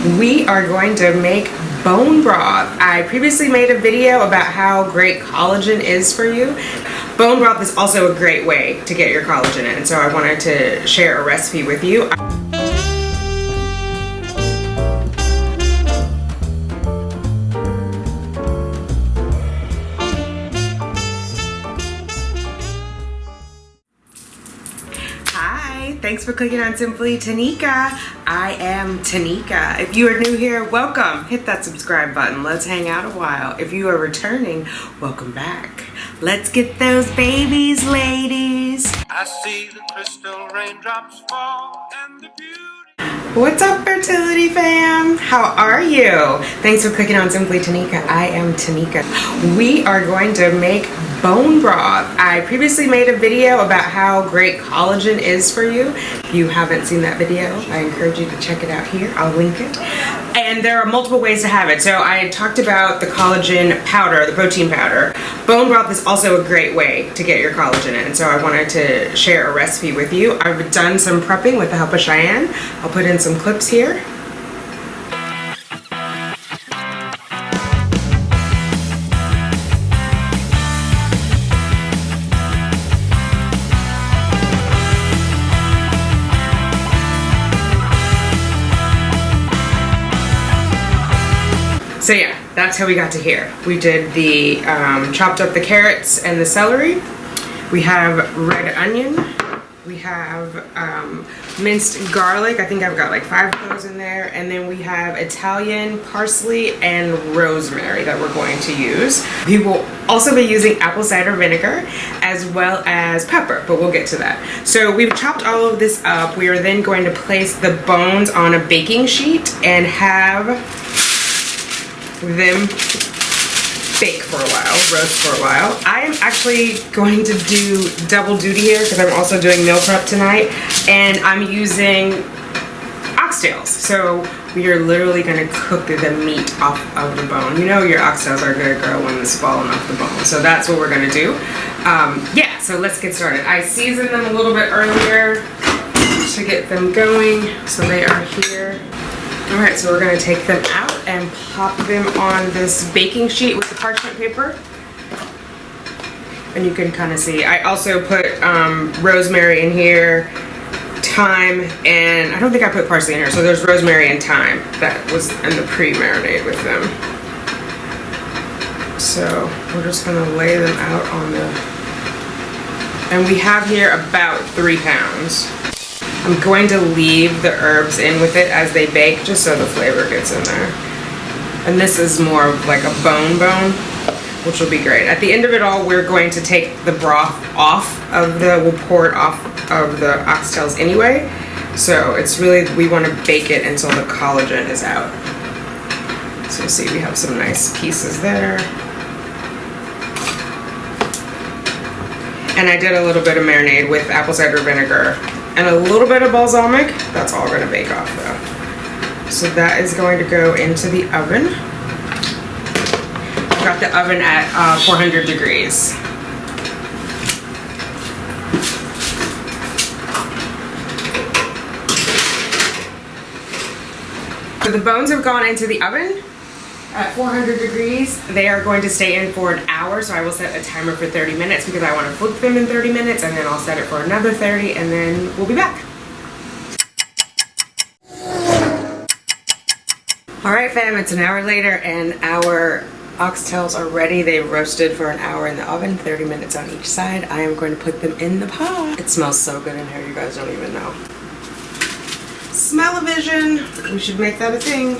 We are going to make bone broth. I previously made a video about how great collagen is for you. Bone broth is also a great way to get your collagen in, so I wanted to share a recipe with you. Thanks for clicking on Simply Tanika. I am Tanika. If you are new here, welcome. Hit that subscribe button. Let's hang out a while. If you are returning, welcome back. Let's get those babies, ladies. I see the crystal raindrops fall and the beauty. What's up, fertility fam? How are you? Thanks for clicking on Simply Tanika. I am Tanika. We are going to make bone broth. I previously made a video about how great collagen is for you. If you haven't seen that video, I encourage you to check it out here. I'll link it. And there are multiple ways to have it. So I talked about the collagen powder, the protein powder. Bone broth is also a great way to get your collagen in, so I wanted to share a recipe with you. I've done some prepping with the help of Cheyenne. I'll put in some clips here. So yeah, that's how we got to here. We did the chopped up the carrots and the celery. We have red onion. We have minced garlic. I think I've got like 5 of those in there. And then we have Italian parsley and rosemary that we're going to use. We will also be using apple cider vinegar as well as pepper, but we'll get to that. So we've chopped all of this up. We are then going to place the bones on a baking sheet and have them bake for a while, roast for a while. I am actually going to do double duty here because I'm also doing meal prep tonight, and I'm using oxtails. So we are literally going to cook the meat off of the bone. You know your oxtails are going to grow when it's falling off the bone. So that's what we're going to do. Yeah, so let's get started. I seasoned them a little bit earlier to get them going, so they are here. Alright, so we're going to take them out and pop them on this baking sheet with the parchment paper. And you can kind of see. I also put rosemary in here, thyme, and I don't think I put parsley in here. So there's rosemary and thyme that was in the pre-marinade with them. So we're just going to lay them out on the... And we have here about 3 pounds. I'm going to leave the herbs in with it as they bake just so the flavor gets in there. And this is more of like a bone, which will be great. At the end of it all, we're going to take the broth off of we'll pour it off of the oxtails anyway. So it's really, we want to bake it until the collagen is out. So see, we have some nice pieces there. And I did a little bit of marinade with apple cider vinegar and a little bit of balsamic. That's all going to bake off though. So that is going to go into the oven. I've got the oven at 400 degrees. So the bones have gone into the oven at 400 degrees. They are going to stay in for an hour, so I will set a timer for 30 minutes because I want to flip them in 30 minutes, and then I'll set it for another 30, and then we'll be back. Alright fam, it's an hour later and our oxtails are ready. They roasted for an hour in the oven, 30 minutes on each side. I am going to put them in the pot. It smells so good in here, you guys don't even know. Smell-o-vision, we should make that a thing.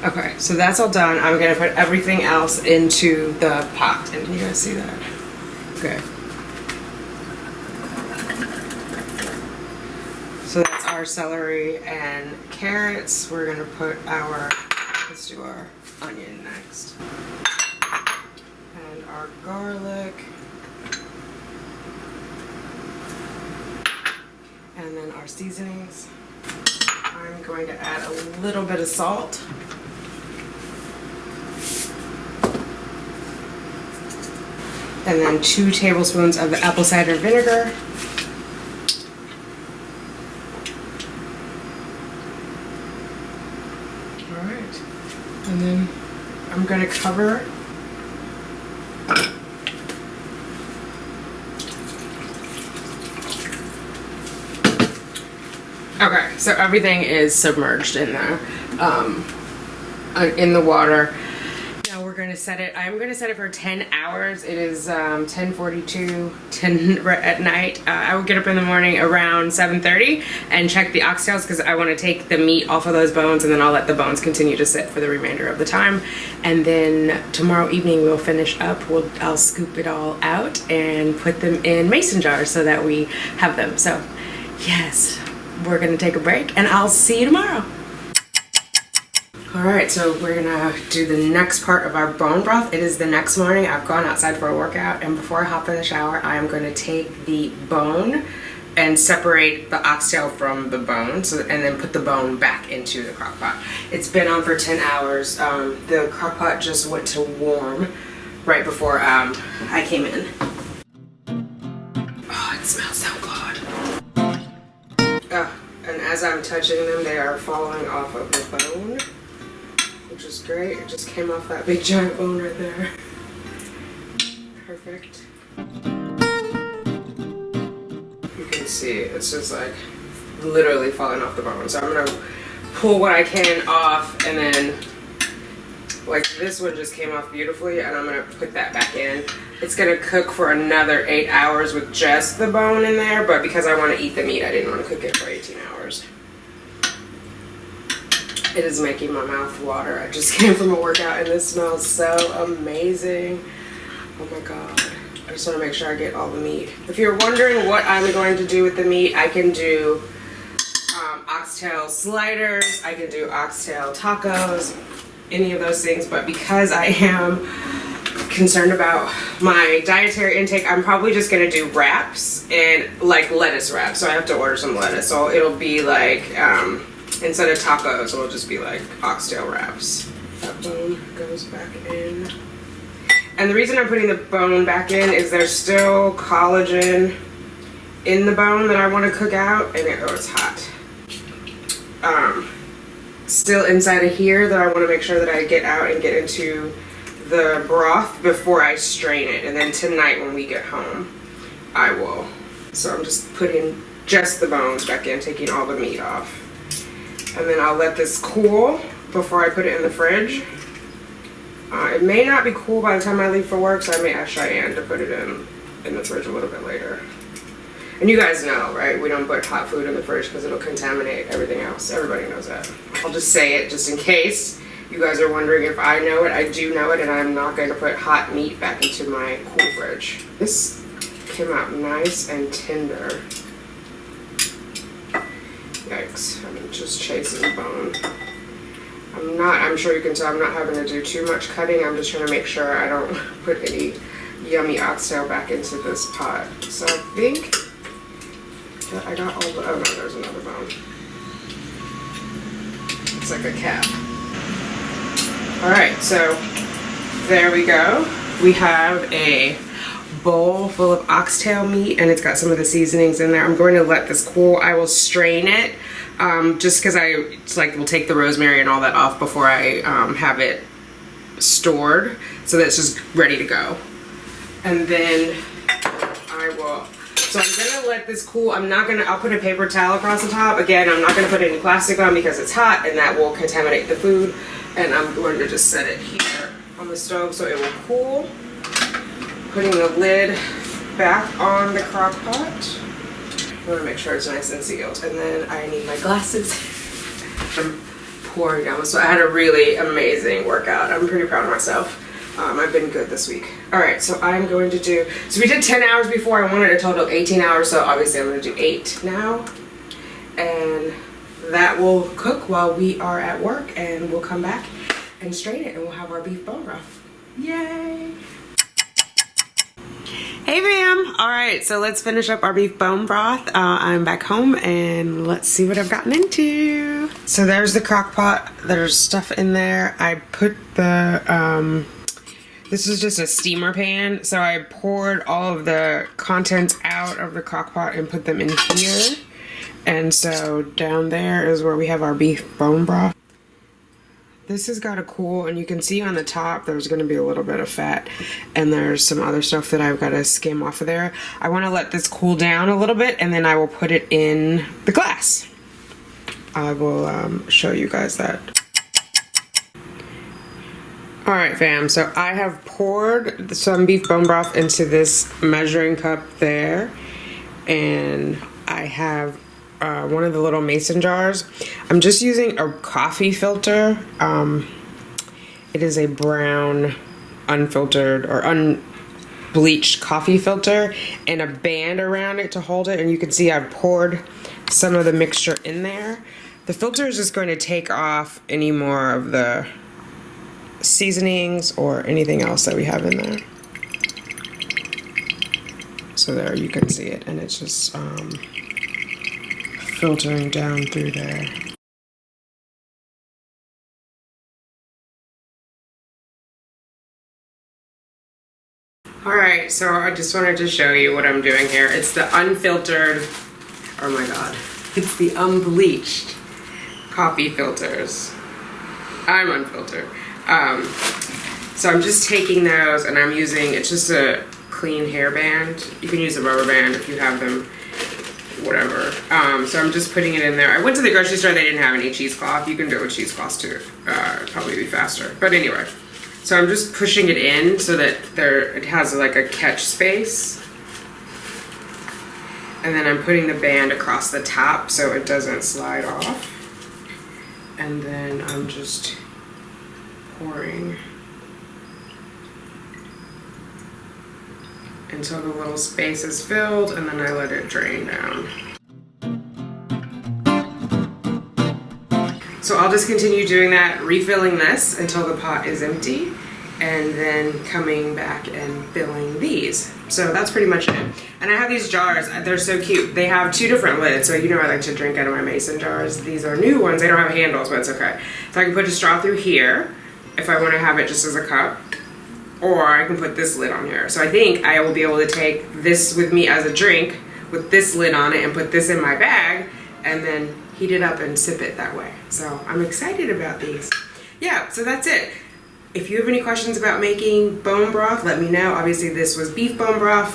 Okay, so that's all done. I'm gonna put everything else into the pot. And can you guys see that? Okay. So that's our celery and carrots. We're gonna put let's do our onion next. And our garlic. And then our seasonings. I'm going to add a little bit of salt. And then 2 tablespoons of the apple cider vinegar. All right. And then I'm gonna cover. Okay, so everything is submerged in the water. Now we're gonna set it. I'm gonna set it for 10 hours. It is 10:42, 10 at night. I will get up in the morning around 7:30 and check the oxtails because I want to take the meat off of those bones, and then I'll let the bones continue to sit for the remainder of the time. And then tomorrow evening we'll finish up. I'll scoop it all out and put them in mason jars so that we have them. So yes. We're gonna take a break and I'll see you tomorrow. All right, so we're gonna do the next part of our bone broth. It is the next morning. I've gone outside for a workout, and before I hop in the shower, I am gonna take the bone and separate the oxtail from the bone, and then put the bone back into the crock pot. It's been on for 10 hours. The crock pot just went to warm right before I came in. Oh, it smells so good. And as I'm touching them, they are falling off of the bone, which is great. It just came off that big giant bone right there. Perfect. You can see it's just like literally falling off the bone. So I'm gonna pull what I can off, and then like this one just came off beautifully, and I'm gonna put that back in. It's gonna cook for another 8 hours with just the bone in there, but because I want to eat the meat, I didn't want to cook it for 18 hours. It is making my mouth water. I just came from a workout and this smells so amazing. Oh my god. I just want to make sure I get all the meat. If you're wondering what I'm going to do with the meat, I can do oxtail sliders, I can do oxtail tacos, any of those things, but because I am concerned about my dietary intake, I'm probably just gonna do wraps, and like lettuce wraps. So I have to order some lettuce. So it'll be like instead of tacos, it'll just be like oxtail wraps. That bone goes back in. And the reason I'm putting the bone back in is there's still collagen in the bone that I want to cook out, and it's hot. Still inside of here that I want to make sure that I get out and get into the broth before I strain it, and then tonight when we get home I will. So I'm just putting just the bones back in, taking all the meat off, and then I'll let this cool before I put it in the fridge. It may not be cool by the time I leave for work, so I may ask Cheyenne to put it in the fridge a little bit later. And you guys know, right? We don't put hot food in the fridge because it'll contaminate everything else. Everybody knows that. I'll just say it just in case you guys are wondering if I know it. I do know it, and I'm not going to put hot meat back into my cool fridge. This came out nice and tender. Yikes. I'm just chasing the bone. I'm sure you can tell I'm not having to do too much cutting. I'm just trying to make sure I don't put any yummy oxtail back into this pot. So I think that I got all the, oh no, there's another bone. It's like a cap. Alright, so there we go. We have a bowl full of oxtail meat, and it's got some of the seasonings in there. I'm going to let this cool. I will strain it just because will take the rosemary and all that off before I have it stored, so that it's just ready to go. And then I will, so I'm gonna let this cool. I'll put a paper towel across the top. Again, I'm not gonna put any plastic on because it's hot and that will contaminate the food. And I'm going to just set it here on the stove so it will cool. Putting the lid back on the crock pot. I want to make sure it's nice and sealed. And then I need my glasses. I'm pouring down. So I had a really amazing workout. I'm pretty proud of myself. I've been good this week. Alright, so I'm going to do, so we did 10 hours before. I wanted a total of 18 hours, so obviously I'm going to do 8 now. And that will cook while we are at work, and we'll come back and strain it, and we'll have our beef bone broth. Yay! Hey fam! Alright, so let's finish up our beef bone broth. I'm back home, and let's see what I've gotten into. So there's the crock pot. There's stuff in there. I put the, this is just a steamer pan, so I poured all of the contents out of the crock pot and put them in here. And so down there is where we have our beef bone broth. This has got to cool, and you can see on the top there's going to be a little bit of fat, and there's some other stuff that I've got to skim off of there. I want to let this cool down a little bit, and then I will put it in the glass. I will show you guys that. Alright fam, so I have poured some beef bone broth into this measuring cup there, and I have one of the little mason jars. I'm just using a coffee filter. It is a brown, unfiltered or unbleached coffee filter, and a band around it to hold it. And you can see I've poured some of the mixture in there. The filter is just going to take off any more of the seasonings or anything else that we have in there. So there you can see it, and it's just filtering down through there. Alright, so I just wanted to show you what I'm doing here. It's the unfiltered, oh my god, it's the unbleached coffee filters. I'm unfiltered. So I'm just taking those, and I'm using, it's just a clean hairband. You can use a rubber band if you have them, whatever. So I'm just putting it in there. I went to the grocery store, they didn't have any cheesecloth. You can do it with cheesecloth too. It'd probably be faster. But anyway, so I'm just pushing it in so that it has like a catch space. And then I'm putting the band across the top so it doesn't slide off. And then I'm just pouring until the little space is filled, and then I let it drain down. So I'll just continue doing that, refilling this until the pot is empty, and then coming back and filling these. So that's pretty much it. And I have these jars, they're so cute. They have two different lids, so you know I like to drink out of my mason jars. These are new ones, they don't have handles, but it's okay. So I can put a straw through here if I want to have it just as a cup, or I can put this lid on here. So I think I will be able to take this with me as a drink with this lid on it and put this in my bag and then heat it up and sip it that way. So I'm excited about these. Yeah, so that's it. If you have any questions about making bone broth, let me know. Obviously this was beef bone broth.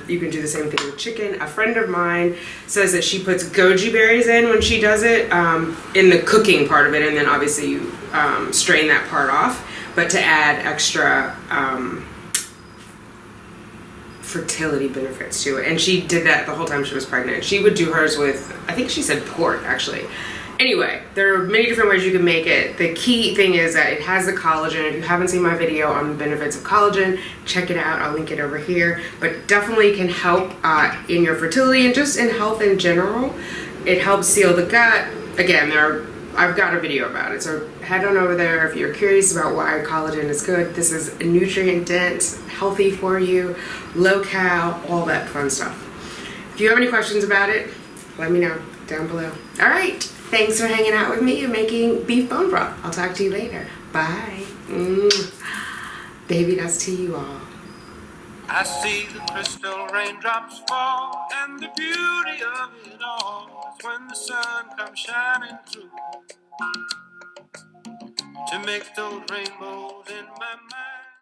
You can do the same thing with chicken. A friend of mine says that she puts goji berries in when she does it, in the cooking part of it, and then obviously you strain that part off. But to add extra fertility benefits to it. And she did that the whole time she was pregnant. She would do hers with, I think she said pork actually. Anyway, there are many different ways you can make it. The key thing is that it has the collagen. If you haven't seen my video on the benefits of collagen, check it out. I'll link it over here. But definitely can help in your fertility and just in health in general. It helps seal the gut. Again, I've got a video about it, so head on over there if you're curious about why collagen is good. This is nutrient dense, healthy for you, low cal, all that fun stuff. If you have any questions about it, let me know down below. All right, thanks for hanging out with me and making beef bone broth. I'll talk to you later. Bye. Baby, that's to you all. I see the crystal raindrops fall, and the beauty of it all is when the sun comes shining through to make those rainbows in my mind.